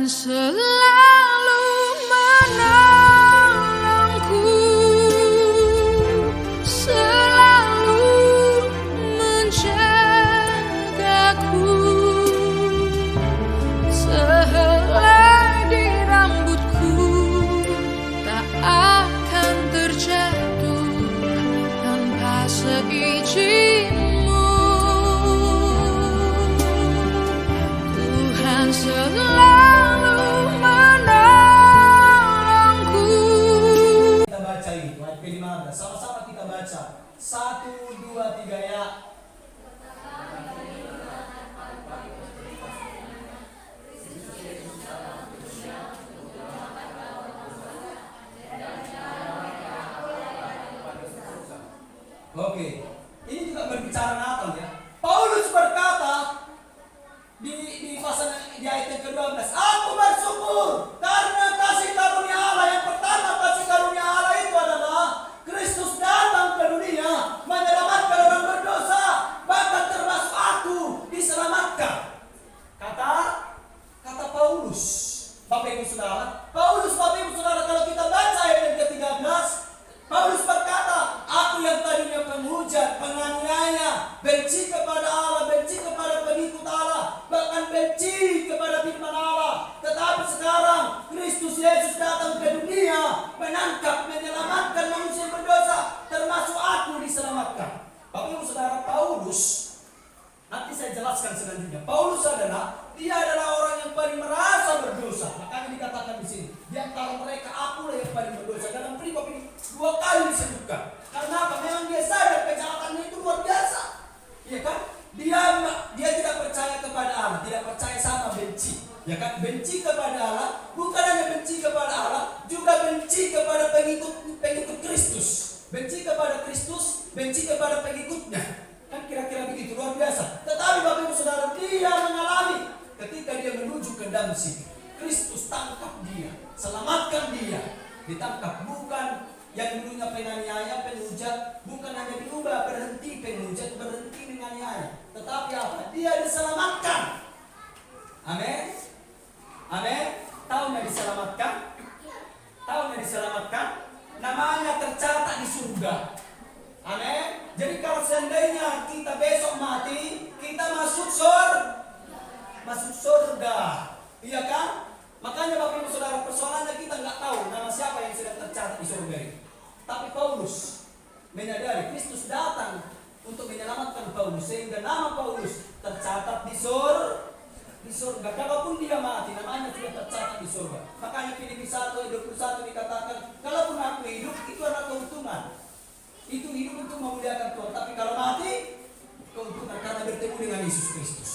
selalu menolongku, selalu menjagaku. Sehelai di rambutku tak akan terjatuh tanpa seizin-Mu. Tuhan selalu menolongku. Kita baca itu ayat ke-15. Sama-sama kita baca. 1, 2, 3 ya. Oke, ini juga berbicara Natal ya. Paulus berkata di pasal di ayat yang ke-12, aku bersyukur karena kasih karunia Allah. Yang pertama, kasih karunia Allah itu adalah Kristus datang ke dunia menyelamatkan orang berdosa, bahkan termasuk aku diselamatkan. Kata Paulus, Bapak Ibu Saudara, kalau kita baca ayat yang ke-13, Paulus berkata, aku yang tadinya penghujat, penganiaya, benci kepada Allah, benci kepada pengikut Allah, bahkan benci kepada firman Allah. Tetapi sekarang Kristus Yesus datang ke dunia, menangkap, menyelamatkan manusia berdosa, termasuk aku diselamatkan. Bapak Ibu Saudara, Paulus, nanti saya jelaskan selanjutnya. Paulus dia adalah orang yang paling merasa berdosa. Makanya dikatakan di sini, di antara mereka akulah yang paling berdosa. Dalam perikop ini 2 kali disebutkan. Karena apa? Memang dia sadar kejahatannya itu luar biasa. Iya kan? Dia tidak percaya kepada Allah, tidak percaya sama benci. Ya kan? Benci kepada Allah, bukan hanya benci kepada Allah, juga benci kepada pengikut Kristus. Benci kepada Kristus, benci kepada pengikutnya. Kan kira-kira begitu, luar biasa. Tetapi Bapak Ibu Saudara, dia mengalami ketika dia menuju ke Damsyik, Kristus tangkap dia, selamatkan dia. Ditangkap, bukan yang dulunya penganiaya, penghujat, bukan hanya diubah berhenti penghujat, berhenti menganiaya, tetapi apa? Dia diselamatkan. Amin. Amin. Tahunya diselamatkan? Tahunya diselamatkan? Namanya tercatat di surga. Amin. Jadi kalau seandainya kita besok mati, kita masuk surga. Iya kan? Makanya Bapak Ibu Saudara, persoalannya kita nggak tahu nama siapa yang sedang tercatat di surga ini. Tapi Paulus menyadari Kristus datang untuk menyelamatkan Paulus, sehingga nama Paulus tercatat di surga. Kalaupun dia mati, namanya sudah tercatat di surga. Makanya Filipi 1:21 dikatakan, kalaupun aku hidup, itu adalah keuntungan. Itu hidup untuk memuliakan Tuhan. Tapi kalau mati, keuntungan karena bertemu dengan Yesus Kristus.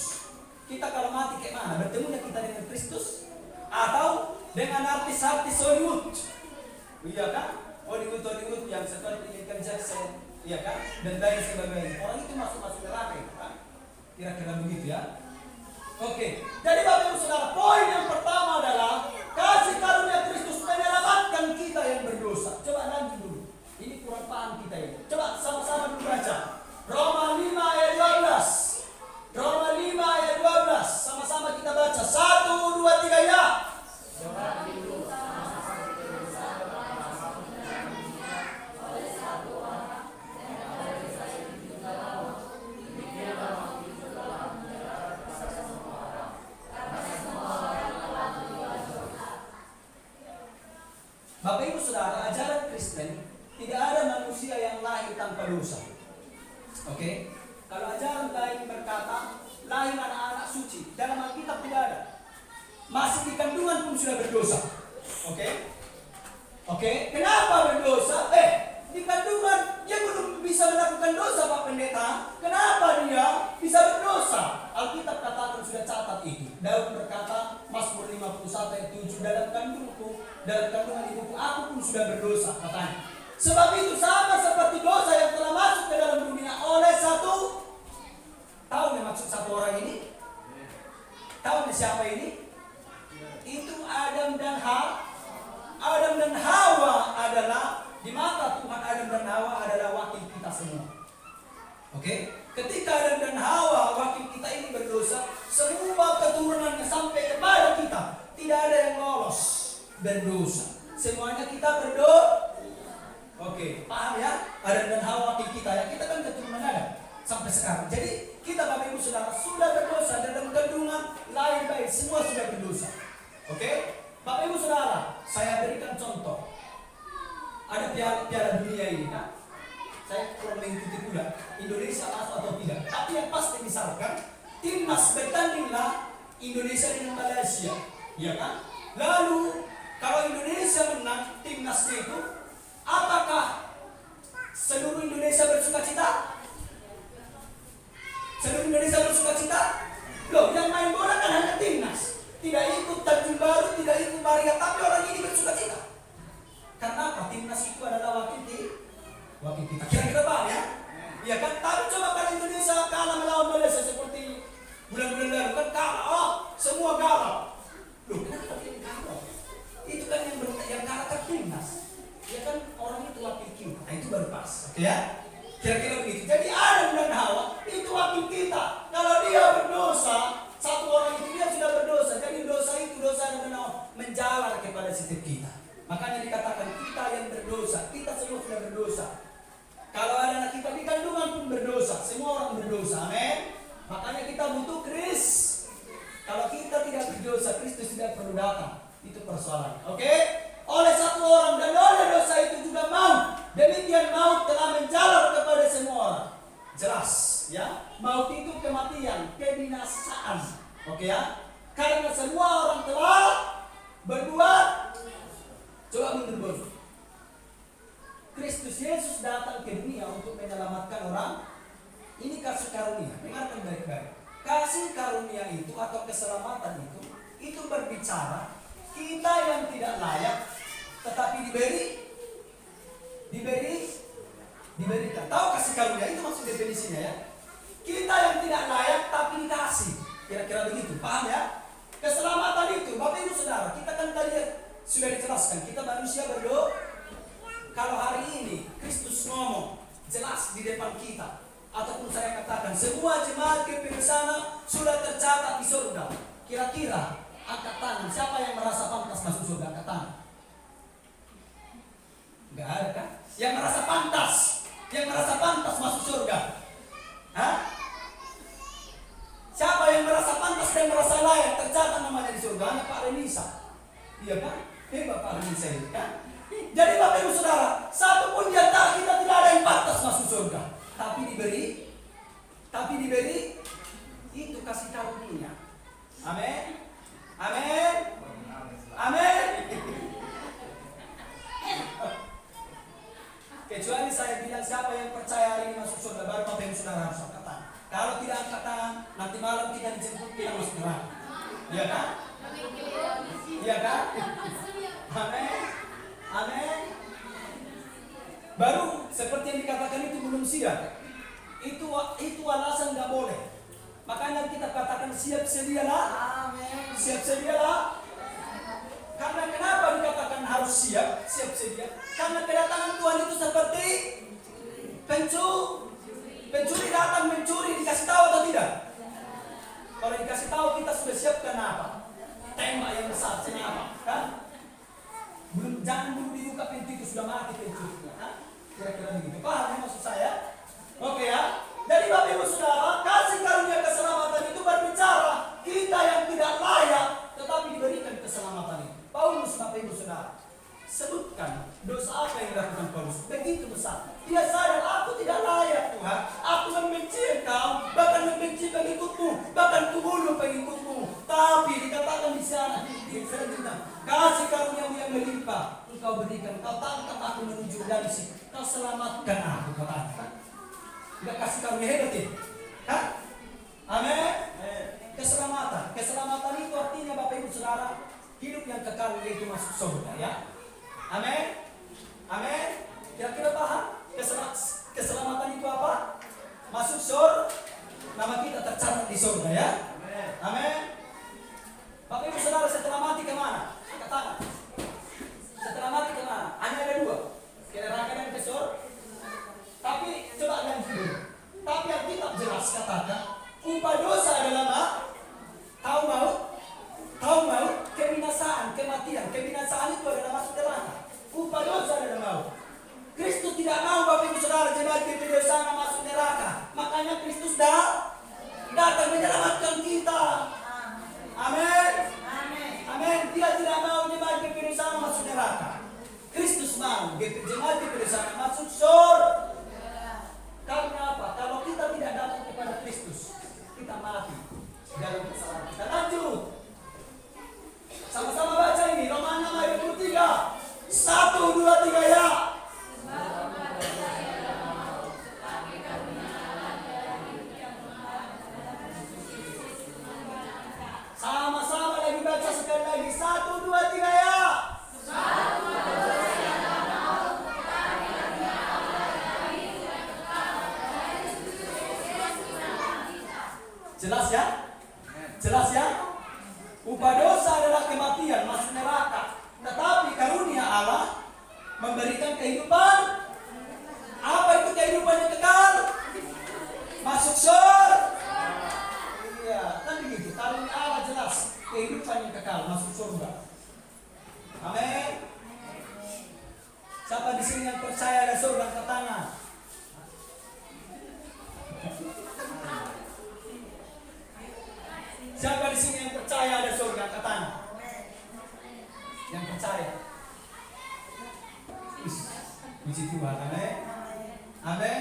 Kita kalau mati kayak mana? Bertemunya kita dengan Kristus atau dengan artis-artis Hollywood? Iya kan? Hollywood yang seperti Michael Jackson, iya kan? Dan lain sebagainya. Orang itu masuk neraka kan? Kira-kira begitu ya. Oke. Jadi Bapak Ibu Saudara, poin yang pertama adalah kasih karunia Kristus menyelamatkan kita yang berdosa. Coba lanjut dulu. Ini kurang paham kita ini. Coba sama-sama dulu baca. Roma 5 ayat 12. Roma 5 ayat 12. Sama-sama kita baca. 1, 2, 3 ya. Bapak Ibu Saudara, ajaran Kristen tidak ada manusia yang lahir tanpa dosa. Oke? Kalau ajaran lain berkata lahir anak-anak suci, dalam Alkitab tidak ada. Masih di kandungan pun sudah berdosa. Oke? Kenapa berdosa? Di kandungan dia belum bisa melakukan dosa, Pak Pendeta. Kenapa dia bisa berdosa? Alkitab katakan sudah catat itu. Daud berkata, Mazmur 51 ayat 7, dalam kandungan ibuku aku pun sudah berdosa, katanya. Sebab itu sama seperti dosa yang telah masuk ke dalam dunia oleh satu. Tahu yang maksud satu orang ini? Tahu siapa ini? Itu Adam dan Hawa. Adam dan Hawa adalah, di mata Tuhan, Adam dan Hawa adalah wakil kita semua. Oke? Ketika Adam dan Hawa wakil kita ini berdosa, semua keturunannya sampai kepada kita tidak ada yang lolos berdosa. Semuanya kita berdosa. Oke, paham ya? Adam dan Hawa wakil kita ya. Kita kan keturunan Adam sampai sekarang. Jadi kita Bapak Ibu Saudara sudah berdosa dalam kandungan lahir bayi, semua sudah berdosa. Oke? Bapak Ibu Saudara, saya berikan contoh. Ada piala dunia ini kan? Saya kurang mengikuti pula Indonesia masuk atau tidak. Tapi yang pasti misalkan timnas bertandinglah Indonesia dengan Malaysia, ya kan? Lalu kalau Indonesia menang timnasnya itu, apakah seluruh Indonesia bersuka cita? Seluruh Indonesia bersuka cita? Loh, yang main bola kan hanya timnas. Tidak ikut Tanjung Baru, tidak ikut Maria, tapi orang ini bersuka cita. Karena apa? Timnas itu adalah wakil kita. Kira-kira paham ya? Ya kan? Tapi coba kalau Indonesia kalah melawan Malaysia seperti bulan-bulan lalu kan kalah. Oh, semua galau. Loh, kenapa dia galau? Itu kan yang kalah kan timnas. Ya kan orang itu wakil kita. Nah, itu baru pas. Oke ya? Kira-kira begitu. Jadi Adam dan Hawa itu wakil kita. Kalau dia berdosa, satu orang itu dia sudah berdosa. Jadi dosa itu dosa yang menjalar kepada setiap kita. Makanya dikatakan kita yang berdosa. Kita semua sudah berdosa. Kalau ada anak kita di kandungan pun berdosa. Semua orang berdosa. Amin. Makanya kita butuh Kristus. Kalau kita tidak berdosa, Kristus tidak perlu datang. Itu persoalan. Oke? Oleh satu orang dan oleh dosa itu juga maut. Demikian maut telah menjalar kepada semua orang. Jelas, ya. Maut itu kematian, kebinasaan. Oke ya? Karena semua orang telah berbuat. Coba mundur. Kristus Yesus datang ke dunia untuk menyelamatkan orang. Ini kasih karunia. Dengarkan baik-baik. Kasih karunia itu atau keselamatan itu berbicara kita yang tidak layak tetapi diberikan. Tahu kasih karunia itu maksud definisinya ya? Kita yang tidak layak tapi dikasih. Kira-kira begitu. Paham ya? Keselamatan itu, Bapak Ibu Saudara, kita kan tadi sudah dijelaskan, kita manusia berdoa. Kalau hari ini Kristus ngomong jelas di depan kita, ataupun saya katakan semua jemaat GPI sana sudah tercatat di surga. Kira-kira angkat tangan, siapa yang merasa pantas masuk surga? Angkat tangan. Enggak ada kan? Yang merasa pantas masuk surga. Hah? Siapa yang merasa pantas dan merasa layak tercatat namanya di surga? Hanya Pak Renisa. Iya kan? Hebat Pak Renisa itu kan? Jadi Bapak Ibu Saudara, satu pun di antara kita tidak ada yang pantas masuk surga. Tapi diberi itu kasih karunia. Amin. Amin. Amin. Kecuali saya bilang siapa yang percaya hari ini masuk surga, baru Bapak Ibu Saudara harus angkat tangan. Kalau tidak angkat tangan, nanti malam kita dijemput kita masuk neraka. Iya kan? Iya kan? Amin. Amin. Baru seperti yang dikatakan itu belum siap. Itu alasan nggak boleh. Makanya kita katakan siap sedialah. Amin. Siap sedialah. Karena kenapa dikatakan harus siap sedia? Karena kedatangan Tuhan itu seperti pencuri datang mencuri, dikasih tahu atau tidak? Kalau dikasih tahu kita sudah siapkan apa? Tembak yang besar, apa? Kan? Jangan dulu dibuka pintu itu sudah mati pencuri. Kira-kira begitu. Paham ya maksud saya? Oke ya. Jadi Bapak Ibu Saudara, kasih karunia keselamatan itu berbicara kita yang tidak layak tetapi diberikan keselamatan itu. Paulus Bapak Ibu Saudara sebutkan dosa apa yang dilakukan Paulus begitu besar. Dia sadar aku tidak layak Tuhan. Aku membenci Engkau, bahkan membenci pengikutmu, bahkan kubunuh pengikutmu. Tapi dikatakan di sana di selanjutnya, kasih karuniamu yang melimpah Engkau berikan. Kau tangkap aku menuju Damsyik. Kau selamatkan aku, katakan. Tidak kasih karunia hebat ya? Hah? Amin. Keselamatan itu artinya Bapak Ibu Saudara hidup yang kekal yaitu masuk surga ya. Amin. Amin. Kira-kira paham? Keselamatan itu apa? Masuk surga. Nama kita tercatat di surga ya. Amin. Bapak Ibu Saudara setelah mati kemana? Angkat tangan. Setelah mati kemana? Hanya ada dua. Ke neraka dan ke surga. Tapi coba yang dulu. Tapi Alkitab jelas katakan upah dosa adalah tahu maut, kebinasaan. GPJ mati bersama masuk surga. Karena apa? Kalau kita tidak datang kepada Kristus, kita mati dalam kesalahan kita. Lanjut. Sama-sama baca ini, Roma 6 ayat 23. 1, 2, 3 ya. Sama-sama lagi baca sekali lagi. 1, 2, 3 ya. Jelas ya? Jelas ya? Upah dosa adalah kematian, masuk neraka. Tetapi karunia Allah memberikan kehidupan. Apa itu kehidupan yang kekal? Masuk surga. Iya, kan begitu. Karunia Allah jelas, kehidupan yang kekal, masuk surga. Amin. Siapa di sini yang percaya ada surga, angkat tangan. Siapa di sini yang percaya ada surga, angkat tangan. Yang percaya. Puji Tuhan, amin. Amin.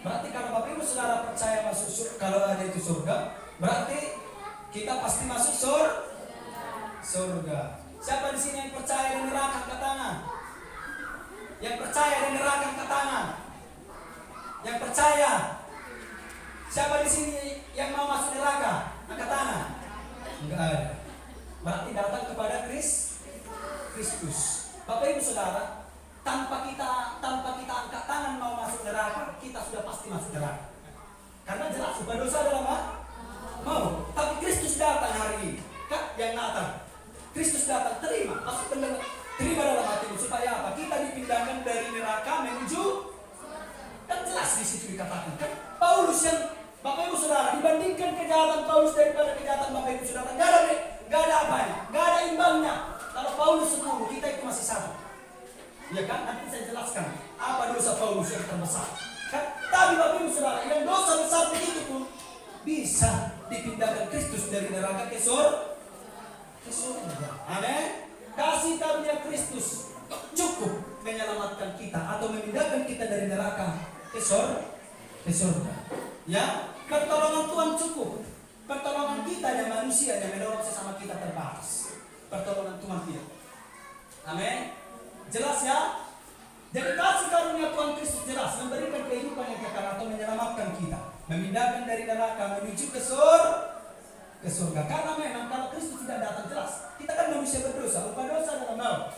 Berarti kalau Bapak Ibu Saudara percaya masuk surga, kalau ada itu surga, berarti kita pasti masuk surga. Siapa di sini yang percaya ada neraka, angkat tangan. Yang percaya ada neraka, angkat tangan. Yang percaya. Siapa di sini yang mau masuk neraka, angkat tangan. Enggak ada. Berarti datang kepada Kristus. Bapak Ibu Saudara, tanpa kita angkat tangan mau masuk neraka, kita sudah pasti masuk neraka. Karena jelas upah dosa adalah mau. Tapi Kristus datang hari ini. Kan yang datang. Kristus datang, terima dalam hatimu supaya apa? Kita dipindahkan dari neraka menuju. Kan jelas di situ dikatakan. Kan Paulus yang Bapak Ibu Saudara, dibandingkan kejahatan Paulus daripada kejahatan Bapak Ibu Saudara, gak ada apanya, gak ada imbangnya. Kalau Paulus 10, kita itu masih sama. Ya kan? Nanti saya jelaskan apa dosa Paulus yang terbesar. Kan? Tapi Bapak Ibu Saudara, yang dosa besar begitu pun bisa dipindahkan Kristus dari neraka ke surga. Amin. Kasih karunia Kristus cukup menyelamatkan kita atau memindahkan kita dari neraka ke surga. Ya, pertolongan Tuhan cukup. Pertolongan kita dan manusia yang mendorong sesama kita terbatas. Pertolongan Tuhan tidak. Amin. Jelas ya? Jadi kasih karunia Tuhan Kristus jelas memberikan kehidupan yang kekal atau menyelamatkan kita, memindahkan dari neraka menuju ke surga. Karena memang kalau Kristus tidak datang jelas, kita kan manusia berdosa. Upah dosa adalah maut.